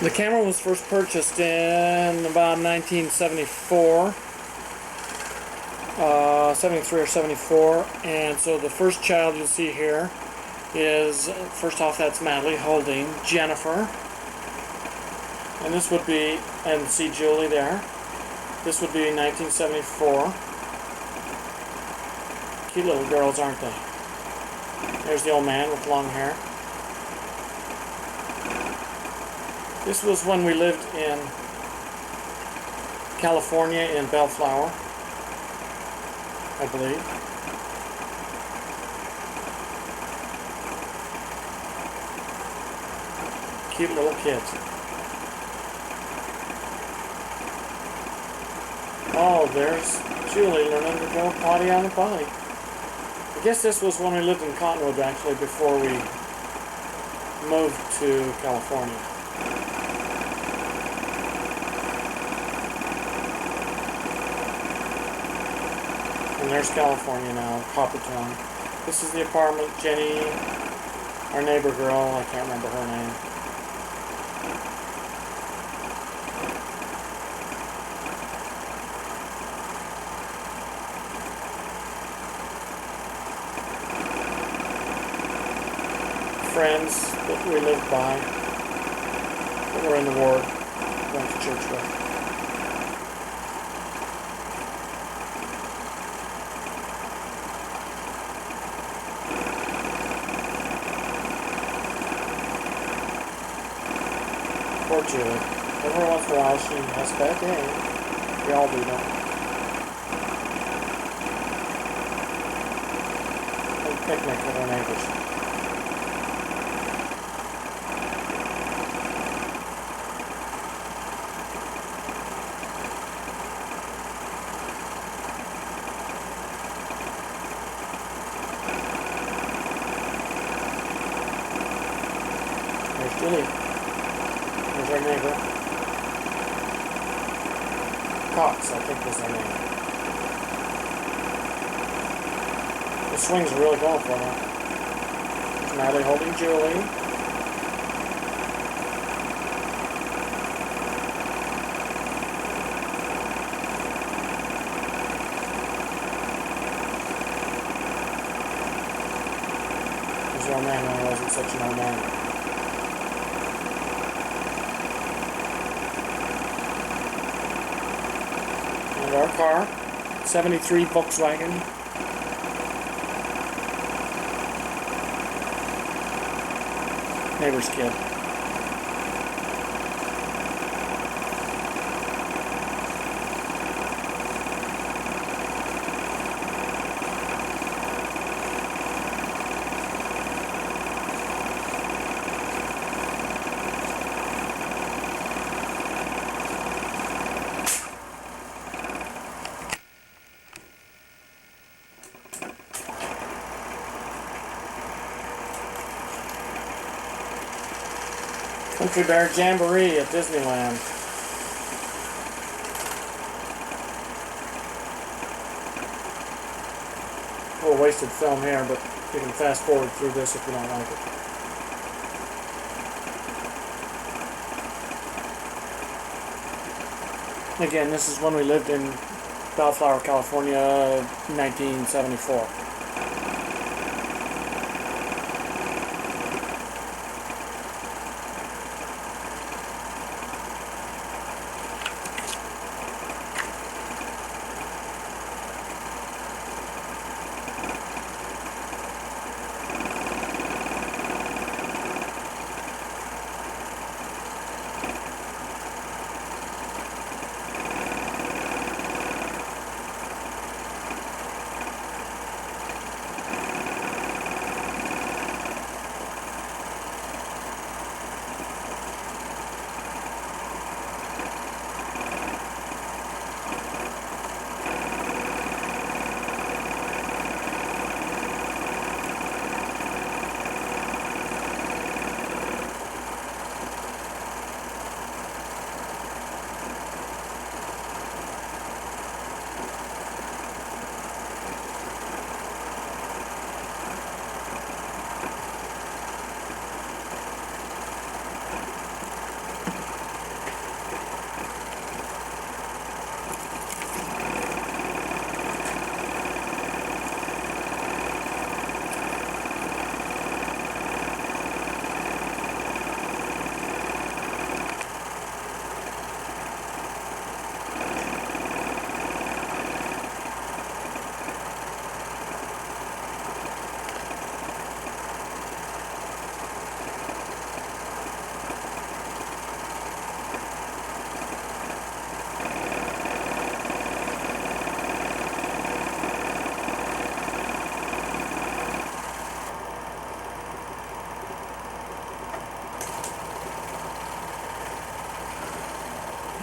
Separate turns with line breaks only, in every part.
The camera was first purchased in about 1974, 73 or 74, and so the first child you'll see here is, first off, that's Madeline holding Jennifer, and this would be, and see Julie there, this would be 1974. Cute little girls, aren't they? There's the old man with long hair. This was when we lived in California, in Bellflower, I believe. Cute little kids. Oh, there's Julie learning to go potty on the potty. I guess this was when we lived in Cottonwood, actually, before we moved to California. And there's California now, Coppertown. This is the apartment. Jenny, our neighbor girl, I can't remember her name. Friends that we lived by, that were in the ward, went to church with. Poor Julie. Every once in a while she has a bad day. We all do, don't we? And picnic with our neighbors. There's Julie. There's our neighbor. Cox, I think was their name. The swings are really going for them. There's Natalie holding Julie. There's the old man when he wasn't such an old man. Our car, 73 Volkswagen. Neighbor's kid. Country Bear Jamboree at Disneyland. A little wasted film here, but you can fast forward through this if you don't like it. Again, this is when we lived in Bellflower, California, 1974.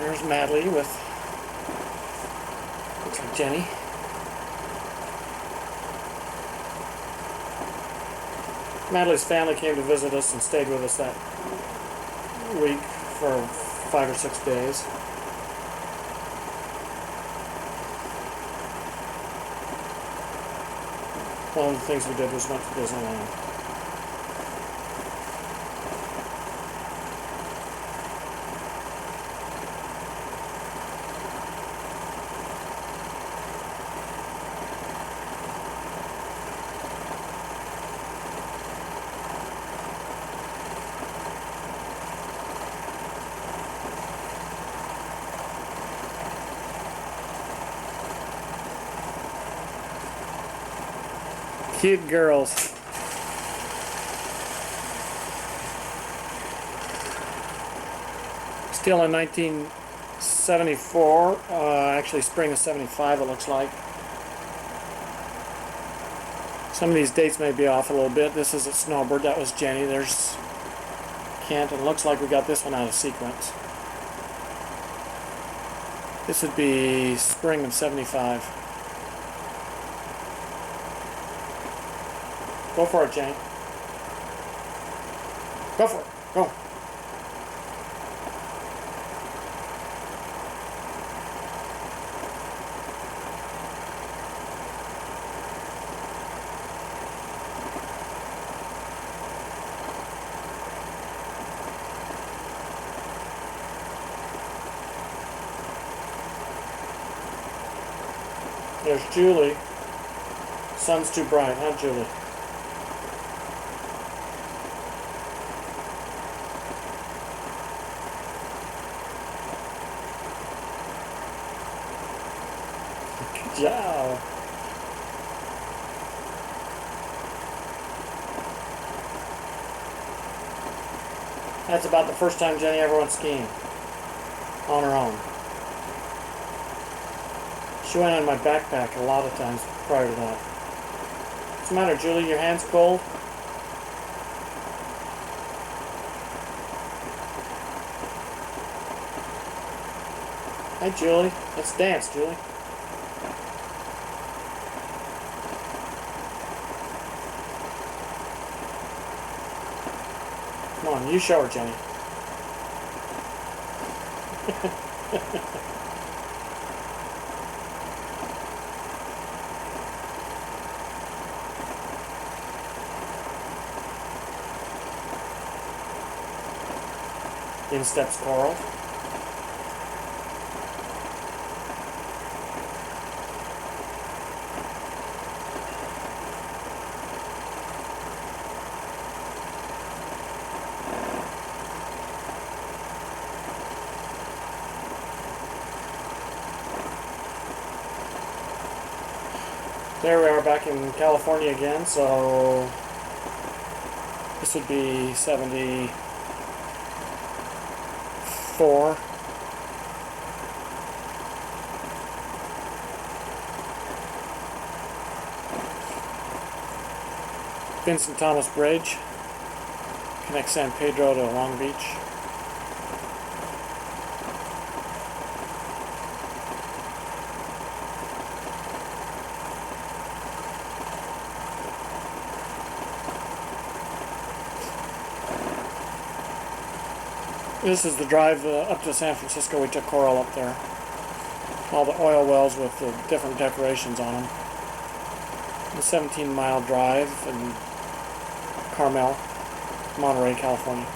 There's Madly with, looks like Jenny. Madly's family came to visit us and stayed with us that week for 5 or 6 days. One of the things we did was went to Disneyland. Cute girls. Still in 1974, actually spring of 75 it looks like. Some of these dates may be off a little bit. This is a Snowbird, that was Jenny. There's Kent, and it looks like we got this one out of sequence. This would be spring of 75. Go for it, Jenny. Go for it. Go. There's Julie. Sun's too bright, huh, Julie? Good job. That's about the first time Jenny ever went skiing on her own. She went on my backpack a lot of times prior to that. What's the matter, Julie? Your hand's cold? Hi, Julie. Let's dance, Julie. Come on, you show her, Jenny. In steps Coral. There we are back in California again, so this would be 74. Vincent Thomas Bridge connects San Pedro to Long Beach. This is the drive up to San Francisco. We took Coral up there. All the oil wells with the different decorations on them. The 17-mile drive in Carmel, Monterey, California.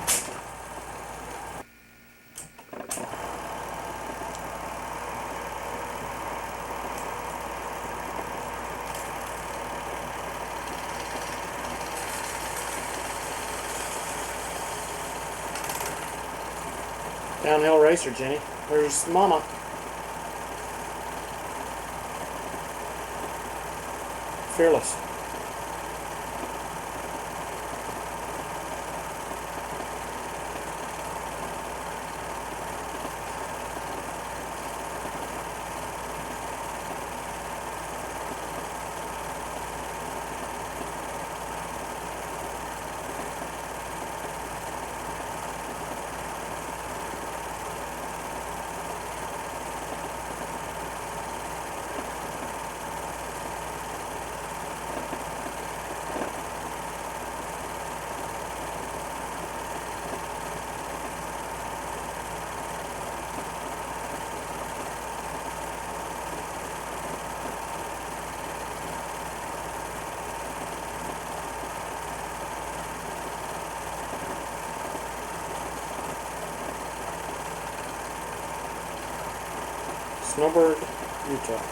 Downhill racer, Jenny. There's Mama. Fearless. Snowbird, Utah.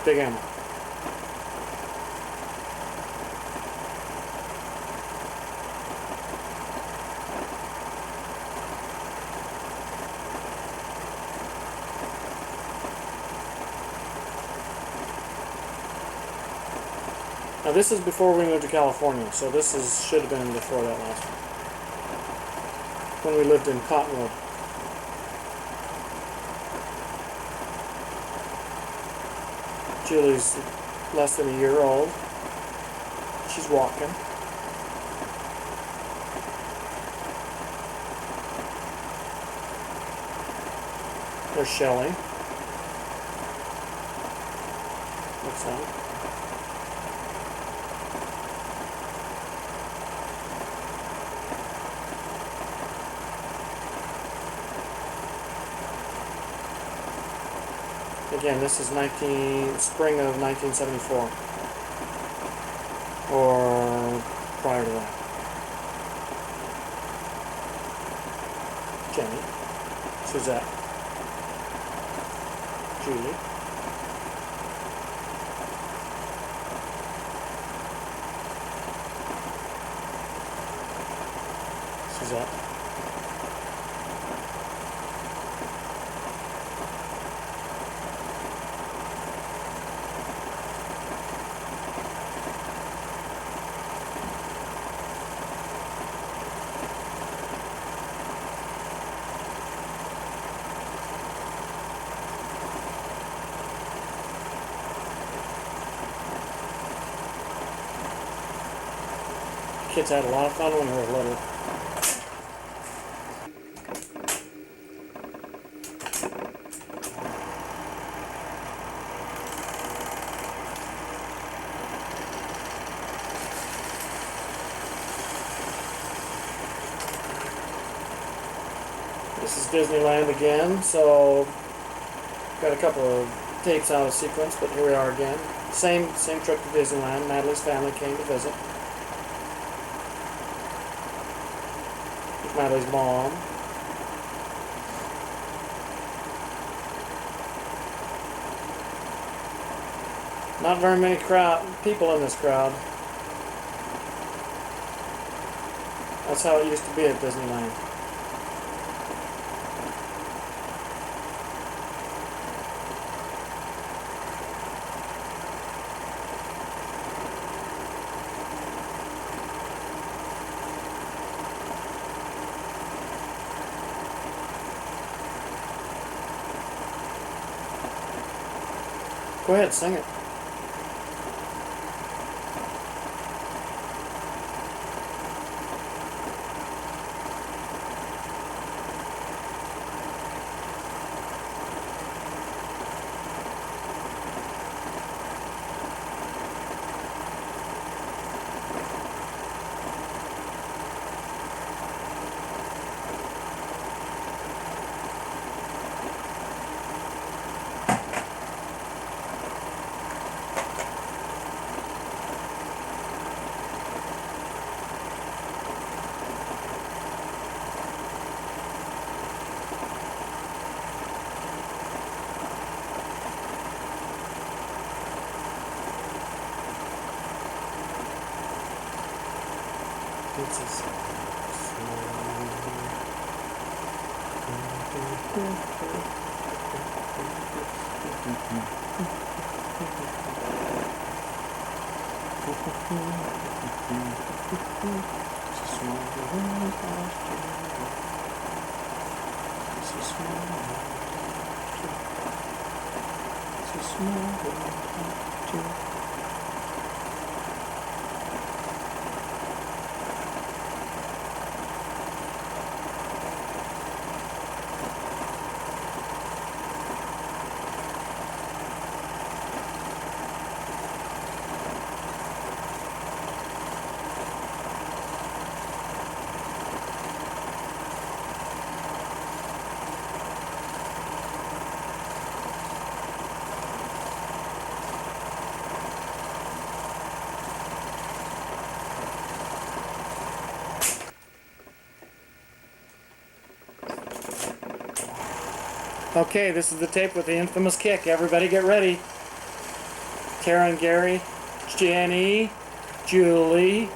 Big ammo. Now this is before we moved to California, so should have been before that last one. When we lived in Cottonwood. Julie's less than a year old. She's walking. There's Shelly. Looks like. Again, this is spring of 1974, or prior to that. Jenny, Suzette, Julie, Suzette, kids had a lot of fun when they were little. This is Disneyland again, so got a couple of tapes out of sequence, but here we are again. Same trip to Disneyland. Natalie's family came to visit. Natalie's mom. Not very many people in this crowd. That's how it used to be at Disneyland. Go ahead, sing it. Okay, this is the tape with the infamous kick. Everybody get ready. Tara and Gary, Jenny, Julie,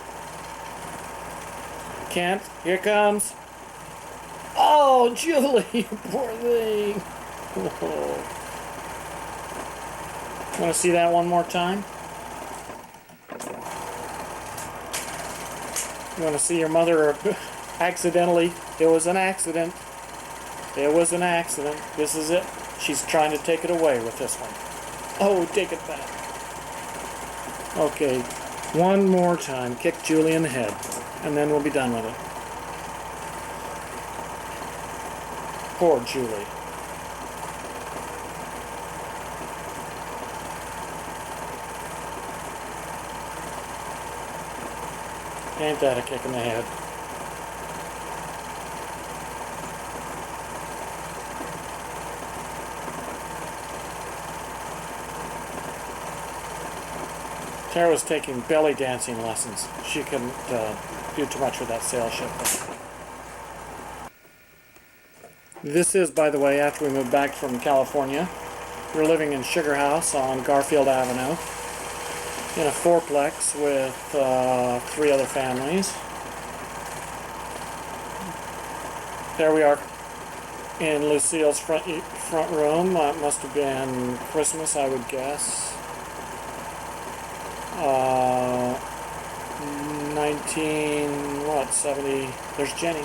Kent, here comes. Oh, Julie, you poor thing. Want to see that one more time? You want to see your mother accidentally? It was an accident. It was an accident. This is it. She's trying to take it away with this one. Oh, take it back. Okay, one more time. Kick Julie in the head, and then we'll be done with it. Poor Julie. Ain't that a kick in the head? Tara was taking belly dancing lessons. She couldn't do too much with that sail ship. This is, by the way, after we moved back from California. We're living in Sugar House on Garfield Avenue in a fourplex with 3 other families. There we are in Lucille's front room. That must have been Christmas, I would guess. 70, there's Jenny.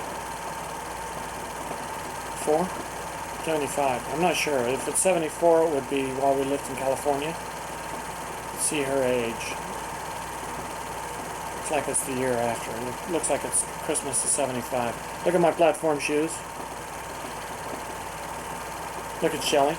75. I'm not sure. If it's 74, it would be while we lived in California. Let's see her age. Looks like it's the year after. It looks like it's Christmas of 75. Look at my platform shoes. Look at Shelley.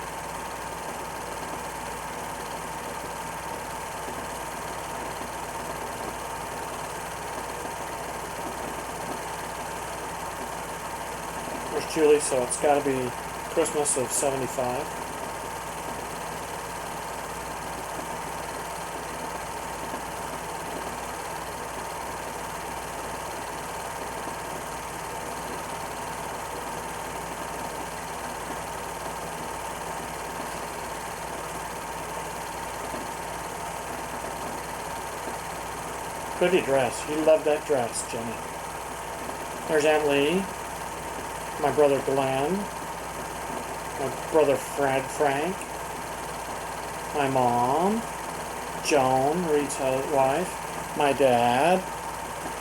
There's Julie, so it's got to be Christmas of 75. Pretty dress. You love that dress, Jenny. There's Aunt Lee. My brother Glenn. My brother Frank. My mom. Joan, Reed's wife. My dad.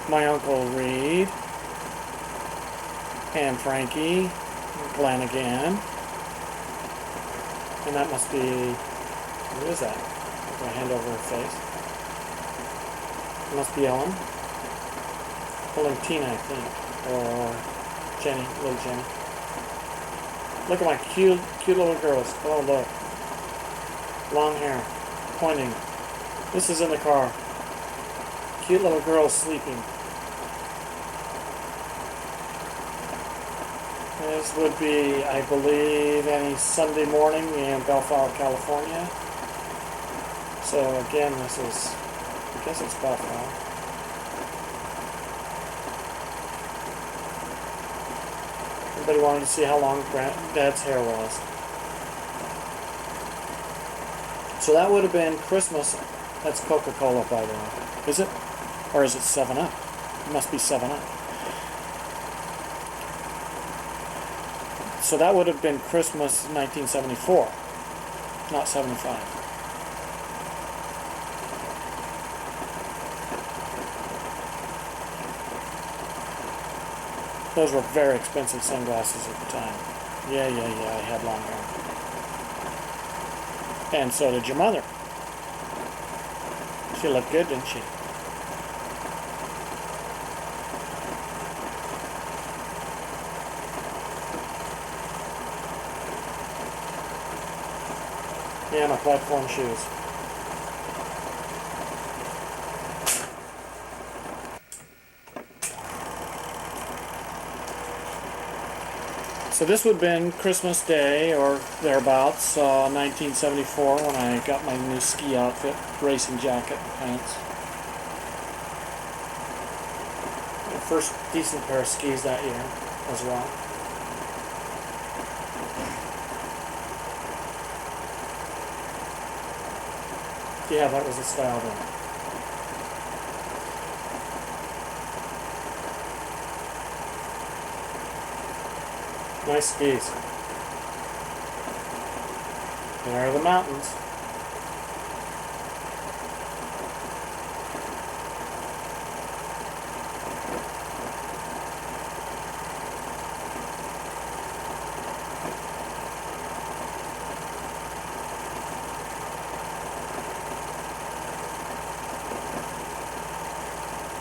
My Uncle Reed. And Frankie. Glenn again. And that must be... Who is that? Put my hand over her face. It must be Ellen. Holding Tina, I think. Or Jenny, little Jenny. Look at my cute little girls. Oh, look. Long hair. Pointing. This is in the car. Cute little girls sleeping. This would be, I believe, any Sunday morning in Bellflower, California. So again, this is... I guess it's Bellflower. Everybody wanted to see how long Dad's hair was. So that would have been Christmas. That's Coca-Cola, by the way. Is it? Or is it 7-Up? It must be 7-Up. So that would have been Christmas 1974, not 75. Those were very expensive sunglasses at the time. Yeah, I had long hair. And so did your mother. She looked good, didn't she? Yeah, my platform shoes. So this would have been Christmas Day or thereabouts, 1974, when I got my new ski outfit, racing jacket and pants. My first decent pair of skis that year as well. Yeah, that was the style then. Nice skis. There are the mountains.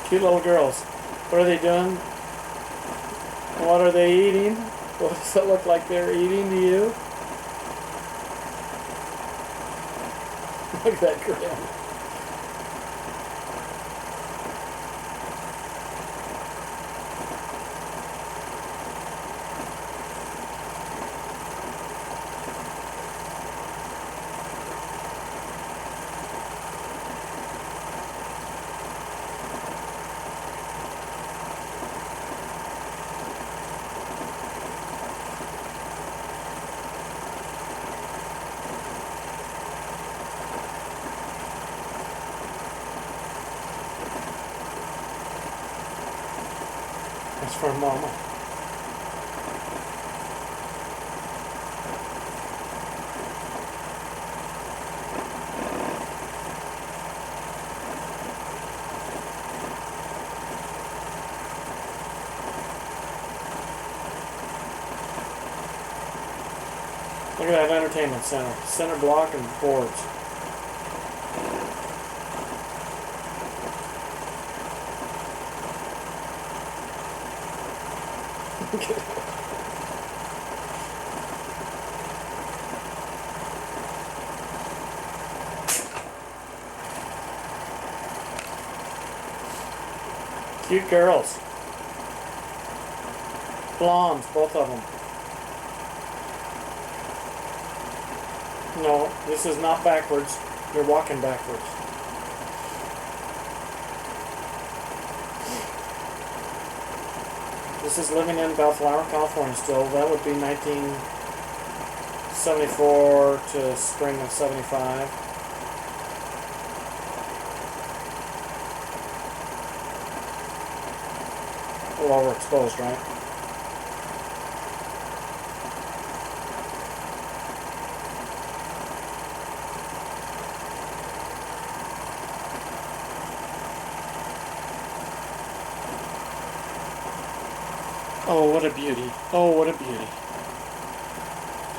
Cute little girls. What are they doing? What are they eating? What does it look like they're eating to you? Look at that grin. That's for Mama. Look at that entertainment center. Center block and boards. Cute girls. Blondes, both of them. No, this is not backwards. You're walking backwards. This is living in Bellflower, California still. That would be 1974 to spring of 75. A little overexposed, right? Oh, what a beauty. Oh, what a beauty.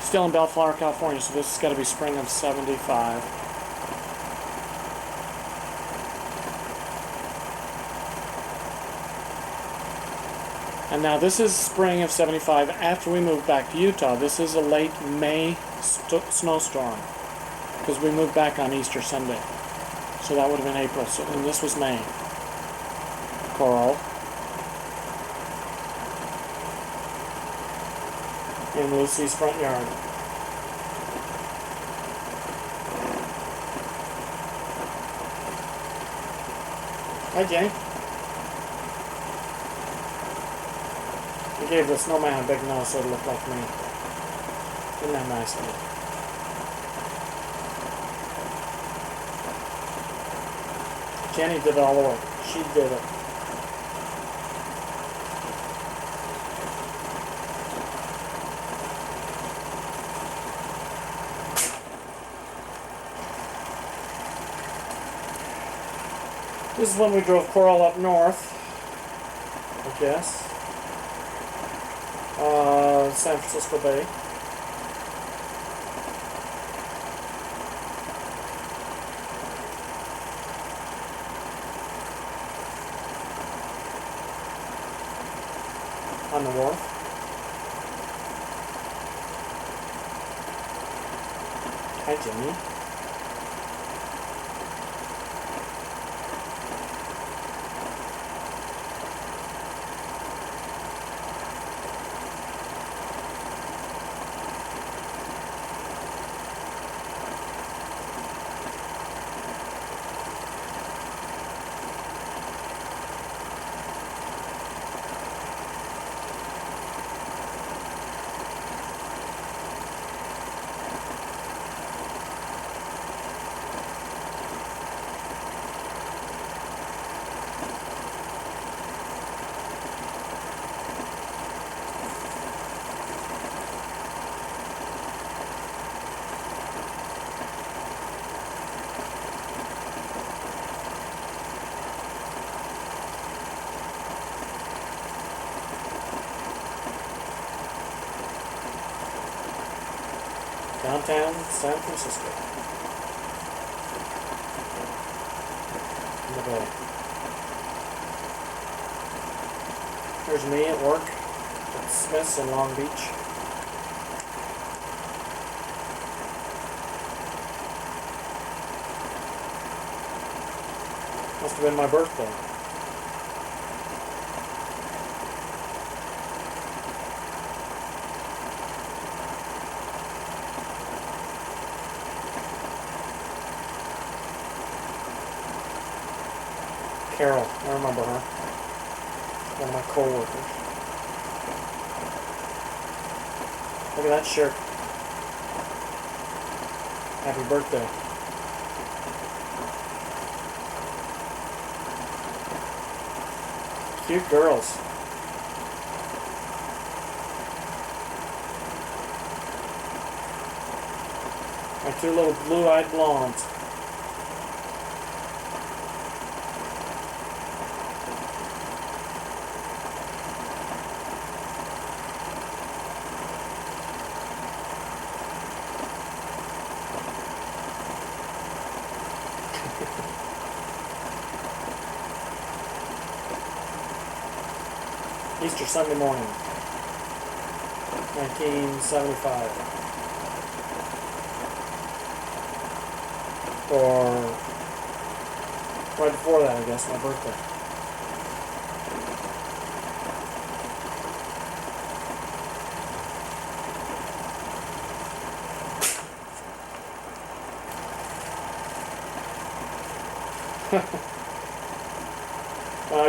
Still in Bellflower, California, so this has got to be spring of 75. And now this is spring of 75 after we moved back to Utah. This is a late May snowstorm because we moved back on Easter Sunday. So that would have been April. So, and this was May. Coral. In Lucy's front yard. Hi, Jenny. I gave the snowman a big nose so it looked like me. Isn't that nice of me? Jenny did all the work. She did it. This is when we drove Coral up north, I guess. San Francisco Bay. On the wharf. Hi, Jimmy. downtown San Francisco. In the Bay. Here's me at work at Smith's in Long Beach. Must have been my birthday. Carol, I remember her. One of my co-workers. Look at that shirt. Happy birthday. Cute girls. My two little blue-eyed blondes. Easter Sunday morning, 1975. Or right before that, I guess, my birthday.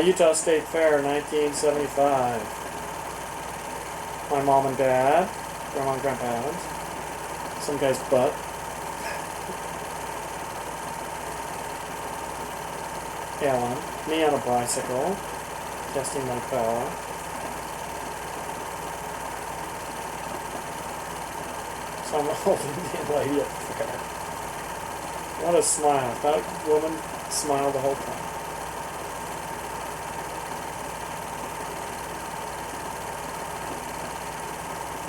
Utah State Fair, 1975. My mom and dad, Grandma and Grandpa Adams, some guy's butt. Ellen, me on a bicycle, testing my power. Some old Indian lady at the fair. What a smile. That woman smiled the whole time.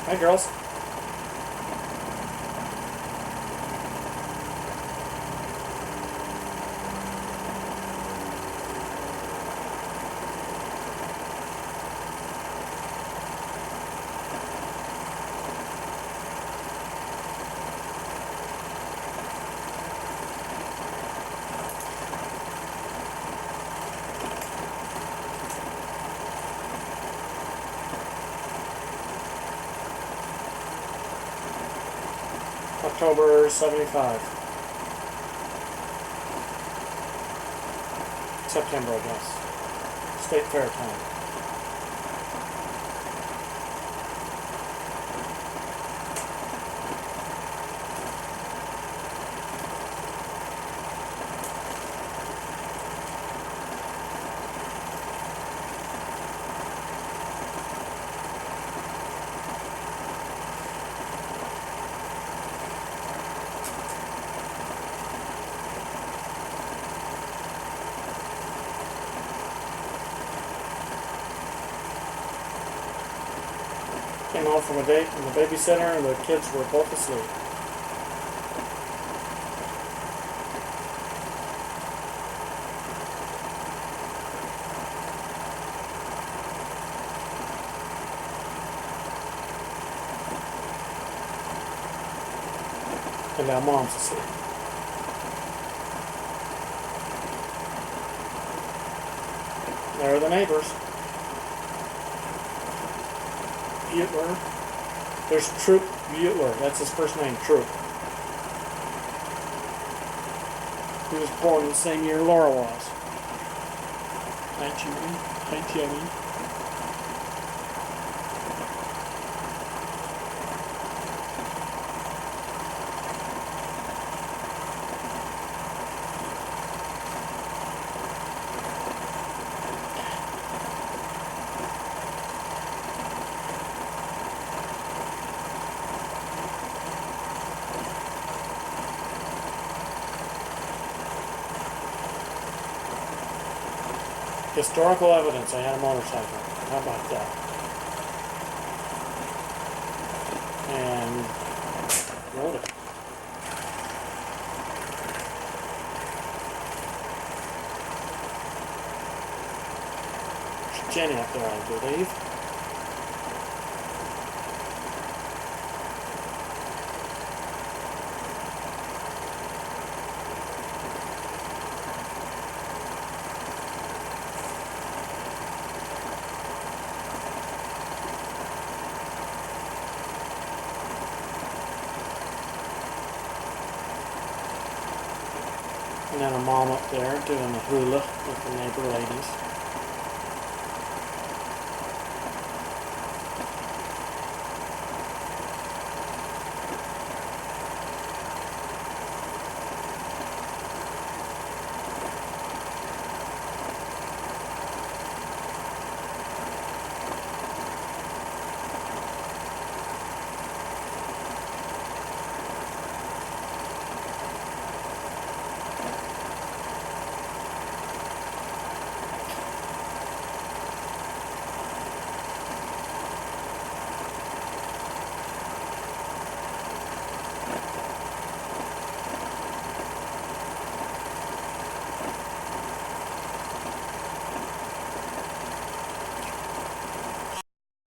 Hi, girls. October 75. September, I guess. State Fair time. Came home from a date from the babysitter and the kids were both asleep. And now mom's asleep. There are the neighbors. Butler. There's Troop Butler. That's his first name, Troop. He was born the same year Laura was. Hi, Judy. Hi, Jenny. Historical evidence, I had a motorcycle. How about that? And rode it. Jenny up there, I believe. And then a mom up there doing the hula with the neighbor ladies.